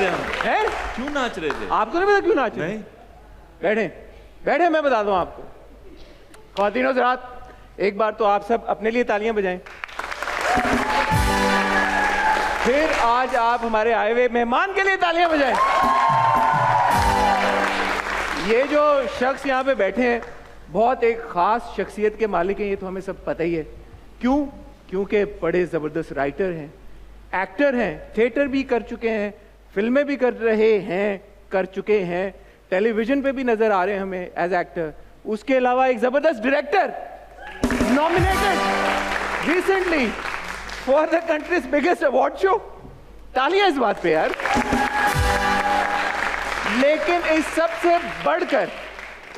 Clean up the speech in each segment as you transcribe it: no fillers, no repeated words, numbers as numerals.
रहे हम हैं? क्यों नाच रहे थे? आपको नहीं पता क्यों नाच रहे? नहीं बैठे बैठे, मैं बता दूं आपको। ख्वातीन और हज़रात, एक बार तो आप सब अपने लिए तालियां बजाएं। फिर आज आप हमारे आए हुए मेहमान के लिए तालियां बजाएं। ये जो शख्स यहाँ पे बैठे हैं बहुत एक खास शख्सियत के मालिक हैं, ये तो हमें सब पता ही है। क्यों? क्योंकि बड़े ज़बरदस्त राइटर हैं, एक्टर हैं, थिएटर भी कर चुके हैं, फिल्में भी कर रहे हैं, कर चुके हैं, टेलीविजन पे भी नजर आ रहे हैं हमें एज एक्टर। उसके अलावा एक ज़बरदस्त director, nominated recently for the countries biggest award show. तालियां इस बात पे यार। लेकिन इस सबसे बढ़कर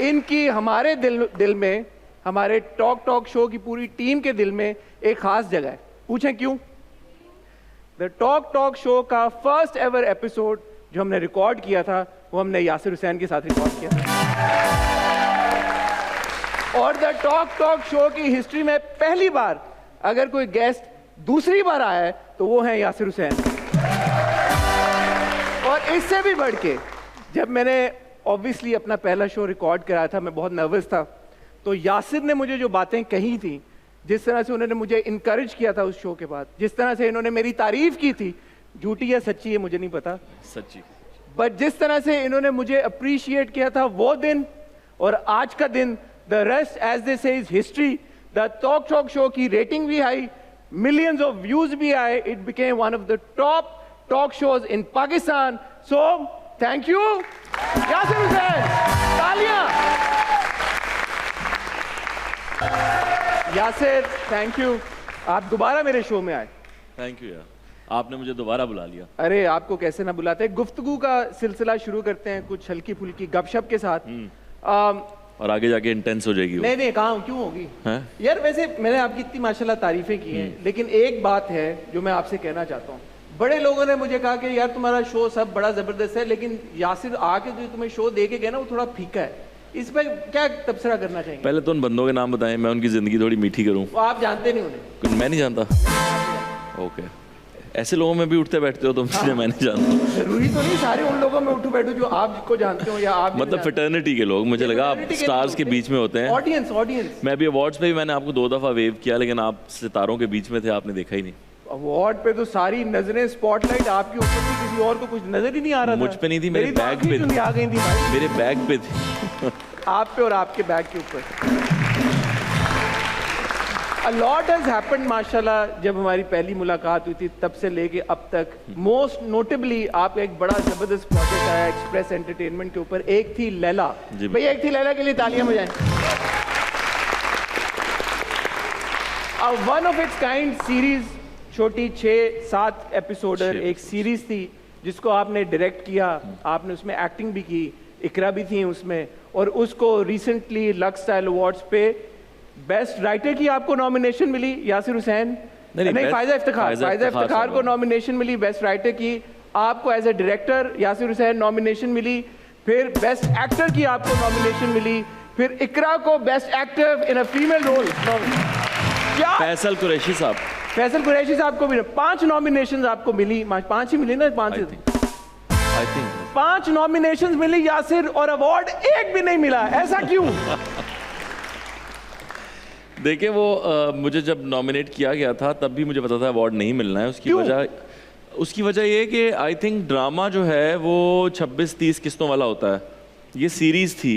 इनकी हमारे दिल में, हमारे टॉक शो की पूरी टीम के दिल में एक खास जगह है। पूछें क्यों? द टॉक शो का फर्स्ट एवर एपिसोड जो हमने रिकॉर्ड किया था वो हमने यासिर हुसैन के साथ रिकॉर्ड किया था। और द टॉक शो की हिस्ट्री में पहली बार अगर कोई गेस्ट दूसरी बार आया है तो वो है यासिर हुसैन। और इससे भी बढ़ के जब मैंने ऑब्वियसली अपना पहला शो रिकॉर्ड कराया था, मैं बहुत नर्वस था, तो यासिर ने मुझे जो बातें कही थी, जिस तरह से उन्होंने मुझे इनकरेज किया था उस शो के बाद, जिस तरह से इन्होंने मेरी तारीफ की थी, झूठी या सच्ची है मुझे नहीं पता, सच्ची, बट जिस तरह से इन्होंने मुझे अप्रिशिएट किया था वो दिन और आज का दिन, द रेस्ट एज दे से is history. The talk show की रेटिंग भी आई, मिलियंस ऑफ व्यूज भी आए, it became one of the top talk shows in Pakistan. So thank you Yasir Hussain, तालियां। यासिर थैंक यू, आप दोबारा मेरे शो में आए। थैंक यू यार, आपने मुझे दोबारा बुला लिया। अरे आपको कैसे ना बुलाते। गुफ्तगू का सिलसिला शुरू करते हैं कुछ हल्की फुल्की गपशप के साथ। और आगे जाके इंटेंस हो जाएगी वो। नहीं कहाँ क्यों होगी यार। वैसे मैंने आपकी इतनी माशाल्लाह तारीफें की हैं, लेकिन एक बात है जो मैं आपसे कहना चाहता हूँ। बड़े लोगों ने मुझे कहा कि यार तुम्हारा शो सब बड़ा जबरदस्त है, लेकिन यासिर आके जो तुम्हें शो दे के गया ना वो थोड़ा फीका है। इस पर क्या तबसरा करना चाहिए? पहले तो उन बंदों के नाम बताएं, मैं उनकी जिंदगी थोड़ी मीठी करूं। आप जानते नहीं उन्हें? मैं नहीं जानता। ओके, ऐसे लोगों में भी उठते बैठते हो तुम, इसलिए मैं नहीं जानता। जरूरी तो नहीं सारे उन लोगों में उठो बैठो जो आपको जानते हो या आप मतलब फिटर्निटी के लोग। मुझे लगा आप स्टार्स के बीच में होते हैं। ऑडियंस। मैं भी अवार्ड्स पे भी मैंने आपको 2 दफा वेव किया, लेकिन आप सितारों के बीच में थे, आपने देखा ही नहीं। अवार्ड पे तो सारी नजरें स्पॉटलाइट आपके ऊपर थी, किसी और को कुछ नजर ही नहीं आ रहा था। मुझ पे नहीं थी, मेरे बैग पे थी। आ गई थी भाई, मेरे बैग पे थी। आप पे और आपके बैग के ऊपर। A lot has happened माशाल्लाह। जब हमारी पहली मुलाकात हुई थी तब से लेके अब तक, मोस्ट नोटेबली आपका एक बड़ा जबरदस्त प्रोजेक्ट आया एक्सप्रेस एंटरटेनमेंट के ऊपर। एक थी लैला। भैया एक थी लैला के लिए तालियां बजाएं। One of its kind series, छोटी 6-7 एपिसोडर एक सीरीज थी जिसको आपने डायरेक्ट किया, आपने उसमें एक्टिंग भी की, इकरा भी थी उसमें, और उसको रिसेंटली लक्स स्टाइल अवार्ड्स पे बेस्ट राइटर की आपको नॉमिनेशन मिली। यासिर हुसैन नहीं फायजा इफ्तिखार को नॉमिनेशन मिली बेस्ट राइटर की। आपको as a director Yasir Hussain nomination मिली। फिर बेस्ट एक्टर की आपको नॉमिनेशन मिली। फिर इकरा को best actor in a female role. क्या फैसल कुरैशी साहब को भी 5 नॉमिनेशन आपको मिली। 5 ही मिली ना? 5 नॉमिनेशन मिली यासिर, और अवार्ड एक भी नहीं मिला। ऐसा क्यों? देखिए वो मुझे जब नॉमिनेट किया गया था तब भी मुझे पता था अवार्ड नहीं मिलना है। उसकी वजह ये कि आई थिंक ड्रामा जो है वो 26-30 किस्तों वाला होता है। ये सीरीज़ थी,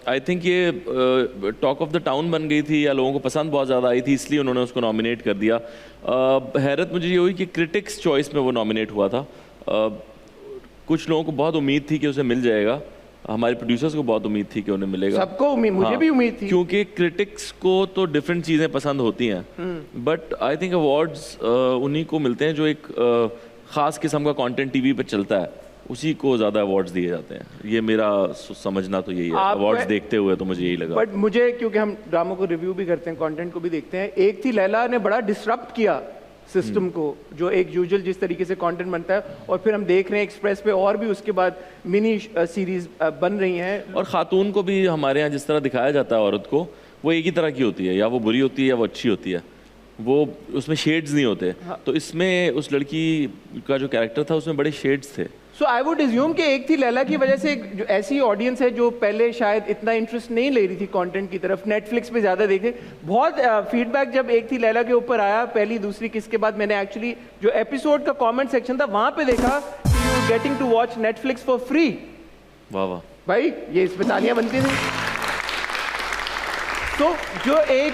आई थिंक ये टॉक ऑफ द टाउन बन गई थी या लोगों को पसंद बहुत ज़्यादा आई थी, इसलिए उन्होंने उसको नॉमिनेट कर दिया। हैरत मुझे ये हुई कि क्रिटिक्स चॉइस में वो नॉमिनेट हुआ था। कुछ लोगों को बहुत उम्मीद थी कि उसे मिल जाएगा, हमारे प्रोड्यूसर्स को बहुत उम्मीद थी कि उन्हें मिलेगा। सबको उम्मीद, मुझे भी उम्मीद थी, क्योंकि क्रिटिक्स को तो डिफरेंट चीज़ें पसंद होती हैं, बट आई थिंक अवार्ड्स उन्हीं को मिलते हैं जो एक ख़ास किस्म का कंटेंट टीवी पे चलता है, उसी को ज़्यादा अवार्ड्स दिए जाते हैं। ये मेरा समझना तो यही है अवार्ड्स देखते हुए, तो मुझे यही लगा। बट मुझे, क्योंकि हम ड्रामों को रिव्यू भी करते हैं, कंटेंट को भी देखते हैं, एक थी लैला ने बड़ा डिसरप्ट किया सिस्टम को, जो एक यूजुअल जिस तरीके से कंटेंट बनता है, और फिर हम देख रहे हैं एक्सप्रेस पे और भी उसके बाद मिनी सीरीज बन रही हैं। और खातून को भी हमारे यहाँ जिस तरह दिखाया जाता है औरत को, वो एक ही तरह की होती है, या वो बुरी होती है या वो अच्छी होती है। वो उसमें शेड्स नहीं होते। तो इसमें उस लड़की का जो कैरेक्टर था उसमें बड़े शेड्स थे। सो आई वुड एज्यूम कि एक थी लैला की वजह से जो ऐसी ऑडियंस है जो पहले शायद इतना इंटरेस्ट नहीं ले रही थी कंटेंट की तरफ, नेटफ्लिक्स पे ज़्यादा देखे। बहुत फीडबैक जब एक थी लैला के ऊपर आया, पहली दूसरी किस के बाद मैंने एक्चुअली जो एपिसोड का कमेंट सेक्शन था वहाँ पे देखा कि you getting to watch Netflix for free. वाह वाह भाई ये इस पे तालियां बनती थी। तो जो एक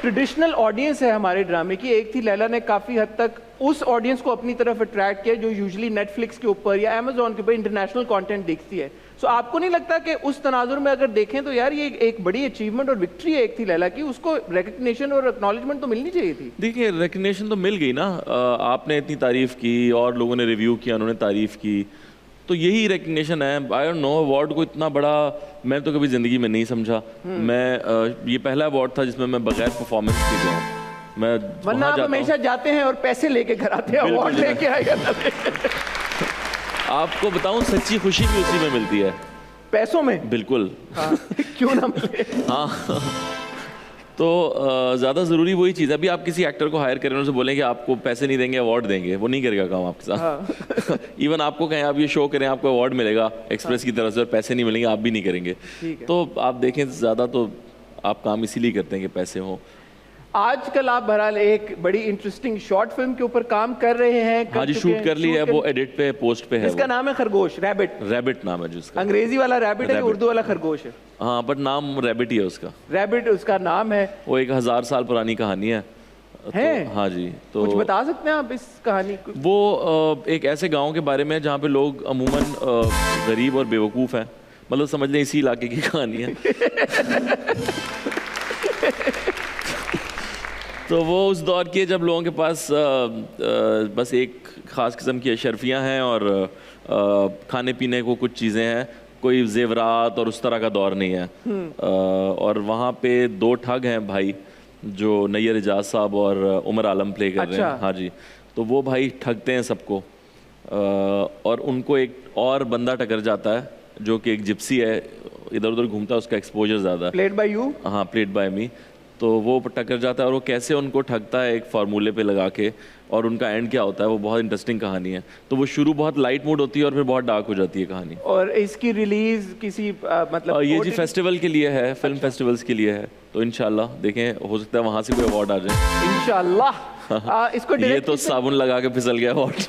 ट्रेडिशनल ऑडियंस है हमारे ड्रामे की, एक थी लैला ने काफ़ी हद तक उस ऑडियंस को अपनी तरफ अट्रैक्ट किया जो यूजुअली नेटफ्लिक्स के ऊपर या अमेजोन के ऊपर इंटरनेशनल कंटेंट देखती है। सो आपको नहीं लगता कि उस तनाजुर में अगर देखें तो यार ये एक बड़ी अचीवमेंट और विक्ट्री है एक थी लैला की, उसको रिकग्निशन और एक्नॉलेजमेंट तो मिलनी चाहिए थी? देखिए रिकग्निशन तो मिल गई ना, आपने इतनी तारीफ़ की और लोगों ने रिव्यू किया, उन्होंने तारीफ़ की, तो यही रिकग्निशन है। आई डोंट नो अवार्ड को इतना बड़ा मैं तो कभी ज़िंदगी में नहीं समझा। मैं ये पहला अवार्ड था जिसमें मैं बगैर परफॉर्मेंस के गया हूँ। मैं वरना आप हमेशा जाते हैं और पैसे लेके घर आते हैं, अवार्ड लेके आएगा। आपको बताऊं सच्ची खुशी भी उसी में मिलती है, पैसों में। बिल्कुल। हाँ, क्यों ना मिले। हाँ तो ज़्यादा ज़रूरी वही चीज़ है। अभी आप किसी एक्टर को हायर करें, उनसे बोलें कि आपको पैसे नहीं देंगे अवार्ड देंगे, वो नहीं करेगा काम आपके साथ। हाँ। इवन आपको कहें आप ये शो करें, आपको अवार्ड मिलेगा एक्सप्रेस की तरफ से और पैसे नहीं मिलेंगे, आप भी नहीं करेंगे। तो आप देखें ज़्यादा तो आप काम इसीलिए करते हैं कि पैसे हों। आजकल आप बहरहाल एक बड़ी इंटरेस्टिंग शॉर्ट फिल्म के ऊपर काम कर रहे हैं। हाँ जी, शूट कर ली है, वो एडिट पे पोस्ट पे है। इसका नाम है खरगोश, रैबिट। रैबिट नाम है जिसका। अंग्रेजी वाला रैबिट है, उर्दू वाला खरगोश है। हाँ बट नाम रैबिट ही है उसका। रैबिट उसका नाम है। वो 1000 साल पुरानी कहानी है। तो, हाँ जी। तो कुछ बता सकते हैं आप इस कहानी? वो एक ऐसे गाँव के बारे में जहाँ पे लोग अमूमन गरीब और बेवकूफ़ हैं, मतलब समझ लें इसी इलाके की कहानी है। तो वो उस दौर की जब लोगों के पास बस एक ख़ास किस्म की अशरफियाँ हैं और खाने पीने को कुछ चीज़ें हैं, कोई जेवरात और उस तरह का दौर नहीं है। और वहाँ पे 2 ठग हैं भाई, जो नैयर एजाज साहब और उमर आलम प्ले कर रहे हैं। हाँ जी। तो वो भाई ठगते हैं सबको, और उनको एक और बंदा टकर जाता है जो कि एक जिप्सी है, इधर उधर घूमता है, उसका एक्सपोजर ज़्यादा है। Played by you? हाँ, प्लेड बाय मी। तो वो टक्कर जाता है और वो कैसे उनको ठगता है एक फार्मूले पे लगा के, और उनका एंड क्या होता है, वो बहुत इंटरेस्टिंग कहानी है। तो वो शुरू बहुत लाइट मूड होती है और फिर बहुत डार्क हो जाती है कहानी। और इसकी रिलीज किसी मतलब ये जी फेस्टिवल के लिए है, फिल्म फेस्टिवल्स के लिए है, तो इंशाल्लाह देखें, हो सकता है वहाँ से कोई अवार्ड आ जाए इंशाल्लाह। इसको ये तो साबुन लगा के फिसल गया अवार्ड।